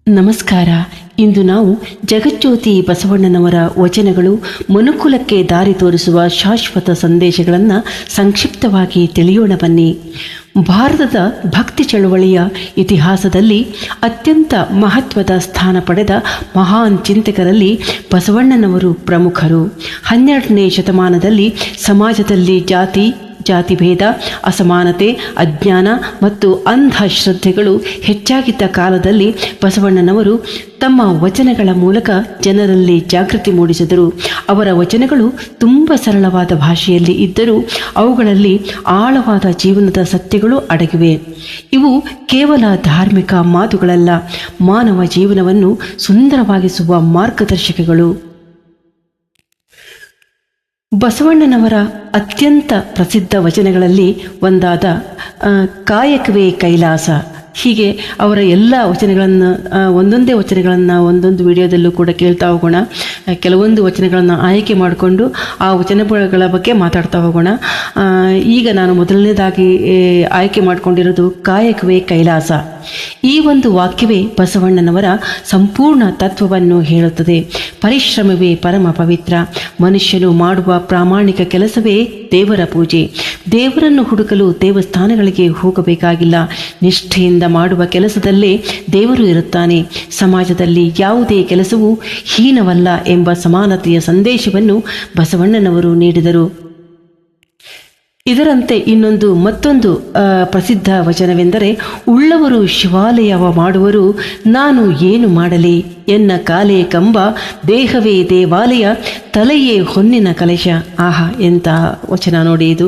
ನಮಸ್ಕಾರ. ಇಂದು ನಾವು ಜಗಜ್ಯೋತಿ ಬಸವಣ್ಣನವರ ವಚನಗಳು ಮನುಕುಲಕ್ಕೆ ದಾರಿ ತೋರಿಸುವ ಶಾಶ್ವತ ಸಂದೇಶಗಳನ್ನು ಸಂಕ್ಷಿಪ್ತವಾಗಿ ತಿಳಿಯೋಣ ಬನ್ನಿ. ಭಾರತದ ಭಕ್ತಿ ಚಳವಳಿಯ ಇತಿಹಾಸದಲ್ಲಿ ಅತ್ಯಂತ ಮಹತ್ವದ ಸ್ಥಾನ ಪಡೆದ ಮಹಾನ್ ಚಿಂತಕರಲ್ಲಿ ಬಸವಣ್ಣನವರು ಪ್ರಮುಖರು. 12ನೇ ಶತಮಾನದಲ್ಲಿ ಸಮಾಜದಲ್ಲಿ ಜಾತಿಭೇದ, ಅಸಮಾನತೆ, ಅಜ್ಞಾನ ಮತ್ತು ಅಂಧಶ್ರದ್ಧೆಗಳು ಹೆಚ್ಚಾಗಿದ್ದ ಕಾಲದಲ್ಲಿ ಬಸವಣ್ಣನವರು ತಮ್ಮ ವಚನಗಳ ಮೂಲಕ ಜನರಲ್ಲಿ ಜಾಗೃತಿ ಮೂಡಿಸಿದರು. ಅವರ ವಚನಗಳು ತುಂಬ ಸರಳವಾದ ಭಾಷೆಯಲ್ಲಿ ಇದ್ದರೂ ಅವುಗಳಲ್ಲಿ ಆಳವಾದ ಜೀವನದ ಸತ್ಯಗಳು ಅಡಗಿವೆ. ಇವು ಕೇವಲ ಧಾರ್ಮಿಕ ಮಾತುಗಳಲ್ಲ, ಮಾನವ ಜೀವನವನ್ನು ಸುಂದರವಾಗಿಸುವ ಮಾರ್ಗದರ್ಶಕಗಳು. ಬಸವಣ್ಣನವರ ಅತ್ಯಂತ ಪ್ರಸಿದ್ಧ ವಚನಗಳಲ್ಲಿ ಒಂದಾದ ಕಾಯಕವೇ ಕೈಲಾಸ, ಹೀಗೆ ಅವರ ಎಲ್ಲ ವಚನಗಳನ್ನು ಒಂದೊಂದೇ ವಚನಗಳನ್ನು ಒಂದೊಂದು ವಿಡಿಯೋದಲ್ಲೂ ಕೂಡ ಕೇಳ್ತಾ ಹೋಗೋಣ. ಕೆಲವೊಂದು ವಚನಗಳನ್ನು ಆಯ್ಕೆ ಮಾಡಿಕೊಂಡು ಆ ವಚನಗಳ ಬಗ್ಗೆ ಮಾತಾಡ್ತಾ ಹೋಗೋಣ. ಈಗ ನಾನು ಮೊದಲನೇದಾಗಿ ಆಯ್ಕೆ ಮಾಡಿಕೊಂಡಿರೋದು ಕಾಯಕವೇ ಕೈಲಾಸ. ಈ ಒಂದು ವಾಕ್ಯವೇ ಬಸವಣ್ಣನವರ ಸಂಪೂರ್ಣ ತತ್ವವನ್ನು ಹೇಳುತ್ತದೆ. ಪರಿಶ್ರಮವೇ ಪರಮ ಪವಿತ್ರ. ಮನುಷ್ಯನು ಮಾಡುವ ಪ್ರಾಮಾಣಿಕ ಕೆಲಸವೇ ದೇವರ ಪೂಜೆ. ದೇವರನ್ನು ಹುಡುಕಲು ದೇವಸ್ಥಾನಗಳಿಗೆ ಹೋಗಬೇಕಾಗಿಲ್ಲ. ನಿಷ್ಠೆಯಿಂದ ಮಾಡುವ ಕೆಲಸದಲ್ಲೇ ದೇವರು ಇರುತ್ತಾನೆ. ಸಮಾಜದಲ್ಲಿ ಯಾವುದೇ ಕೆಲಸವೂ ಹೀನವಲ್ಲ ಎಂಬ ಸಮಾನತೆಯ ಸಂದೇಶವನ್ನು ಬಸವಣ್ಣನವರು ನೀಡಿದರು. ಇದರಂತೆ ಮತ್ತೊಂದು ಪ್ರಸಿದ್ಧ ವಚನವೆಂದರೆ, ಉಳ್ಳವರು ಶಿವಾಲಯವ ಮಾಡುವರು, ನಾನು ಏನು ಮಾಡಲಿ, ಎನ್ನ ಕಾಲೇ ಕಂಬ, ದೇಹವೇ ದೇವಾಲಯ, ತಲೆಯೇ ಹೊನ್ನಿನ ಕಲಶ. ಆಹಾ, ಎಂಥ ವಚನ ನೋಡಿ ಇದು.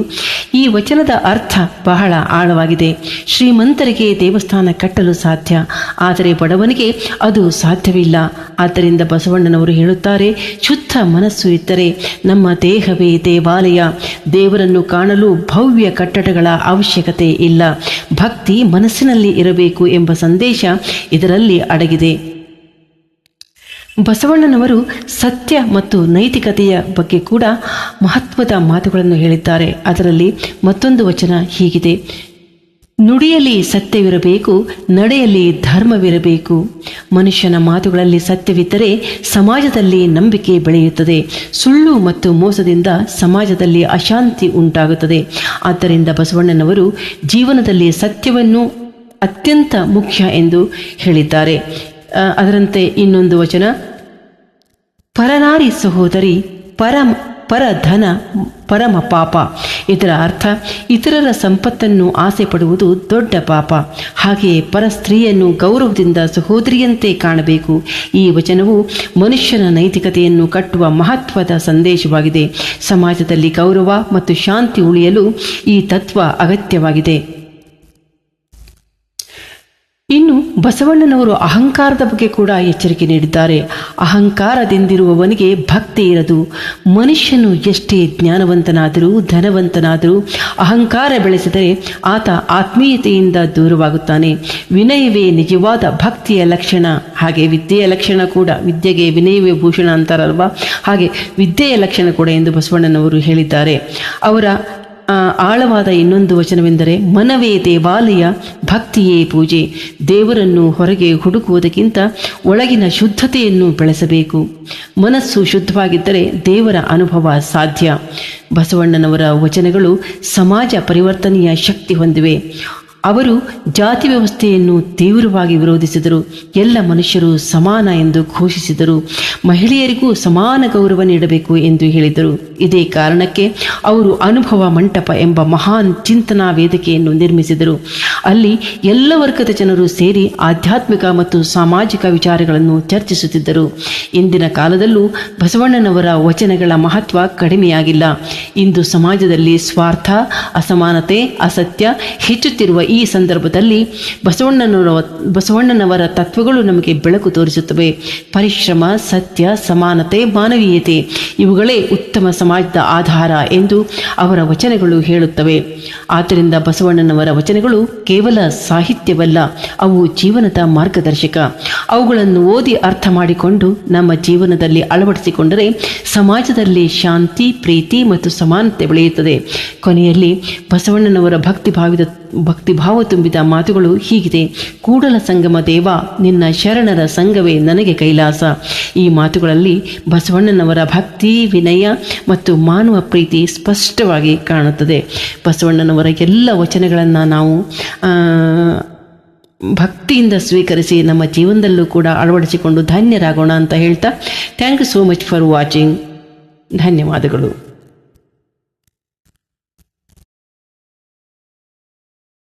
ಈ ವಚನದ ಅರ್ಥ ಬಹಳ ಆಳವಾಗಿದೆ. ಶ್ರೀಮಂತರಿಗೆ ದೇವಸ್ಥಾನ ಕಟ್ಟಲು ಸಾಧ್ಯ, ಆದರೆ ಬಡವನಿಗೆ ಅದು ಸಾಧ್ಯವಿಲ್ಲ. ಆದ್ದರಿಂದ ಬಸವಣ್ಣನವರು ಹೇಳುತ್ತಾರೆ, ಶುದ್ಧ ಮನಸ್ಸು ಇದ್ದರೆ ನಮ್ಮ ದೇಹವೇ ದೇವಾಲಯ. ದೇವರನ್ನು ಕಾಣಲು ಭವ್ಯ ಕಟ್ಟಡಗಳ ಅವಶ್ಯಕತೆ ಇಲ್ಲ. ಭಕ್ತಿ ಮನಸ್ಸಿನಲ್ಲಿ ಇರಬೇಕು ಎಂಬ ಸಂದೇಶ ಇದರಲ್ಲಿ ಅಡಗಿದೆ. ಬಸವಣ್ಣನವರು ಸತ್ಯ ಮತ್ತು ನೈತಿಕತೆಯ ಬಗ್ಗೆ ಕೂಡ ಮಹತ್ವದ ಮಾತುಗಳನ್ನು ಹೇಳಿದ್ದಾರೆ. ಅದರಲ್ಲಿ ಮತ್ತೊಂದು ವಚನ ಹೀಗಿದೆ: ನುಡಿಯಲ್ಲಿ ಸತ್ಯವಿರಬೇಕು, ನಡೆಯಲ್ಲಿ ಧರ್ಮವಿರಬೇಕು. ಮನುಷ್ಯನ ಮಾತುಗಳಲ್ಲಿ ಸತ್ಯವಿದ್ದರೆ ಸಮಾಜದಲ್ಲಿ ನಂಬಿಕೆ ಬೆಳೆಯುತ್ತದೆ. ಸುಳ್ಳು ಮತ್ತು ಮೋಸದಿಂದ ಸಮಾಜದಲ್ಲಿ ಅಶಾಂತಿ ಉಂಟಾಗುತ್ತದೆ. ಆದ್ದರಿಂದ ಬಸವಣ್ಣನವರು ಜೀವನದಲ್ಲಿ ಸತ್ಯವನ್ನು ಅತ್ಯಂತ ಮುಖ್ಯ ಎಂದು ಹೇಳಿದ್ದಾರೆ. ಅದರಂತೆ ಇನ್ನೊಂದು ವಚನ: ಪರನಾರಿ ಸಹೋದರಿ, ಪರಧನ ಪರಮ ಪಾಪ. ಇದರ ಅರ್ಥ, ಇತರರ ಸಂಪತ್ತನ್ನು ಆಸೆ ಪಡುವುದು ದೊಡ್ಡ ಪಾಪ. ಹಾಗೆಯೇ ಪರ ಸ್ತ್ರೀಯನ್ನು ಗೌರವದಿಂದ ಸಹೋದರಿಯಂತೆ ಕಾಣಬೇಕು. ಈ ವಚನವು ಮನುಷ್ಯನ ನೈತಿಕತೆಯನ್ನು ಕಟ್ಟುವ ಮಹತ್ವದ ಸಂದೇಶವಾಗಿದೆ. ಸಮಾಜದಲ್ಲಿ ಗೌರವ ಮತ್ತು ಶಾಂತಿ ಉಳಿಯಲು ಈ ತತ್ವ ಅಗತ್ಯವಾಗಿದೆ. ಇನ್ನು ಬಸವಣ್ಣನವರು ಅಹಂಕಾರದ ಬಗ್ಗೆ ಕೂಡ ಎಚ್ಚರಿಕೆ ನೀಡಿದ್ದಾರೆ. ಅಹಂಕಾರದಿಂದಿರುವವನಿಗೆ ಭಕ್ತಿ ಇರದು. ಮನುಷ್ಯನು ಎಷ್ಟೇ ಜ್ಞಾನವಂತನಾದರೂ ಧನವಂತನಾದರೂ ಅಹಂಕಾರ ಬೆಳೆಸಿದರೆ ಆತ ಆತ್ಮೀಯತೆಯಿಂದ ದೂರವಾಗುತ್ತಾನೆ. ವಿನಯವೇ ನಿಜವಾದ ಭಕ್ತಿಯ ಲಕ್ಷಣ. ಹಾಗೆ ವಿದ್ಯೆಯ ಲಕ್ಷಣ ಕೂಡ. ವಿದ್ಯೆಗೆ ವಿನಯವೇ ಭೂಷಣ ಅಂತಾರಲ್ವಾ, ಹಾಗೆ ವಿದ್ಯೆಯ ಲಕ್ಷಣ ಕೂಡ ಎಂದು ಬಸವಣ್ಣನವರು ಹೇಳಿದ್ದಾರೆ. ಅವರ ಆಳವಾದ ಇನ್ನೊಂದು ವಚನವೆಂದರೆ, ಮನವೇ ದೇವಾಲಯ, ಭಕ್ತಿಯೇ ಪೂಜೆ. ದೇವರನ್ನು ಹೊರಗೆ ಹುಡುಕುವುದಕ್ಕಿಂತ ಒಳಗಿನ ಶುದ್ಧತೆಯನ್ನು ಬೆಳೆಸಬೇಕು. ಮನಸ್ಸು ಶುದ್ಧವಾಗಿದ್ದರೆ ದೇವರ ಅನುಭವ ಸಾಧ್ಯ. ಬಸವಣ್ಣನವರ ವಚನಗಳು ಸಮಾಜ ಪರಿವರ್ತನೆಯ ಶಕ್ತಿ ಹೊಂದಿವೆ. ಅವರು ಜಾತಿ ವ್ಯವಸ್ಥೆಯನ್ನು ತೀವ್ರವಾಗಿ ವಿರೋಧಿಸಿದರು. ಎಲ್ಲ ಮನುಷ್ಯರು ಸಮಾನ ಎಂದು ಘೋಷಿಸಿದರು. ಮಹಿಳೆಯರಿಗೂ ಸಮಾನ ಗೌರವ ನೀಡಬೇಕು ಎಂದು ಹೇಳಿದರು. ಇದೇ ಕಾರಣಕ್ಕೆ ಅವರು ಅನುಭವ ಮಂಟಪ ಎಂಬ ಮಹಾನ್ ಚಿಂತನಾ ವೇದಿಕೆಯನ್ನು ನಿರ್ಮಿಸಿದರು. ಅಲ್ಲಿ ಎಲ್ಲ ವರ್ಗದ ಜನರು ಸೇರಿ ಆಧ್ಯಾತ್ಮಿಕ ಮತ್ತು ಸಾಮಾಜಿಕ ವಿಚಾರಗಳನ್ನು ಚರ್ಚಿಸುತ್ತಿದ್ದರು. ಇಂದಿನ ಕಾಲದಲ್ಲೂ ಬಸವಣ್ಣನವರ ವಚನಗಳ ಮಹತ್ವ ಕಡಿಮೆಯಾಗಿಲ್ಲ. ಇಂದು ಸಮಾಜದಲ್ಲಿ ಸ್ವಾರ್ಥ, ಅಸಮಾನತೆ, ಅಸತ್ಯ ಹೆಚ್ಚುತ್ತಿರುವ ಈ ಸಂದರ್ಭದಲ್ಲಿ ಬಸವಣ್ಣನವರ ತತ್ವಗಳು ನಮಗೆ ಬೆಳಕು ತೋರಿಸುತ್ತವೆ. ಪರಿಶ್ರಮ, ಸತ್ಯ, ಸಮಾನತೆ, ಮಾನವೀಯತೆ ಇವುಗಳೇ ಉತ್ತಮ ಸಮಾಜದ ಆಧಾರ ಎಂದು ಅವರ ವಚನಗಳು ಹೇಳುತ್ತವೆ. ಆದ್ದರಿಂದ ಬಸವಣ್ಣನವರ ವಚನಗಳು ಕೇವಲ ಸಾಹಿತ್ಯವಲ್ಲ, ಅವು ಜೀವನದ ಮಾರ್ಗದರ್ಶಕ. ಅವುಗಳನ್ನು ಓದಿ ಅರ್ಥ ಮಾಡಿಕೊಂಡು ನಮ್ಮ ಜೀವನದಲ್ಲಿ ಅಳವಡಿಸಿಕೊಂಡರೆ ಸಮಾಜದಲ್ಲಿ ಶಾಂತಿ, ಪ್ರೀತಿ ಮತ್ತು ಸಮಾನತೆ ಬೆಳೆಯುತ್ತದೆ. ಕೊನೆಯಲ್ಲಿ ಬಸವಣ್ಣನವರ ಭಕ್ತಿಭಾವ ಭಾವ ತುಂಬಿದ ಮಾತುಗಳು ಹೀಗಿದೆ. ಕೂಡಲ ಸಂಗಮ ದೇವ, ನಿನ್ನ ಶರಣರ ಸಂಘವೇ ನನಗೆ ಕೈಲಾಸ. ಈ ಮಾತುಗಳಲ್ಲಿ ಬಸವಣ್ಣನವರ ಭಕ್ತಿ, ವಿನಯ ಮತ್ತು ಮಾನವ ಪ್ರೀತಿ ಸ್ಪಷ್ಟವಾಗಿ ಕಾಣುತ್ತದೆ. ಬಸವಣ್ಣನವರ ಎಲ್ಲ ವಚನಗಳನ್ನು ನಾವು ಭಕ್ತಿಯಿಂದ ಸ್ವೀಕರಿಸಿ ನಮ್ಮ ಜೀವನದಲ್ಲೂ ಕೂಡ ಅಳವಡಿಸಿಕೊಂಡು ಧನ್ಯರಾಗೋಣ ಅಂತ ಹೇಳ್ತಾ, thank you so much for watching. ಧನ್ಯವಾದಗಳು.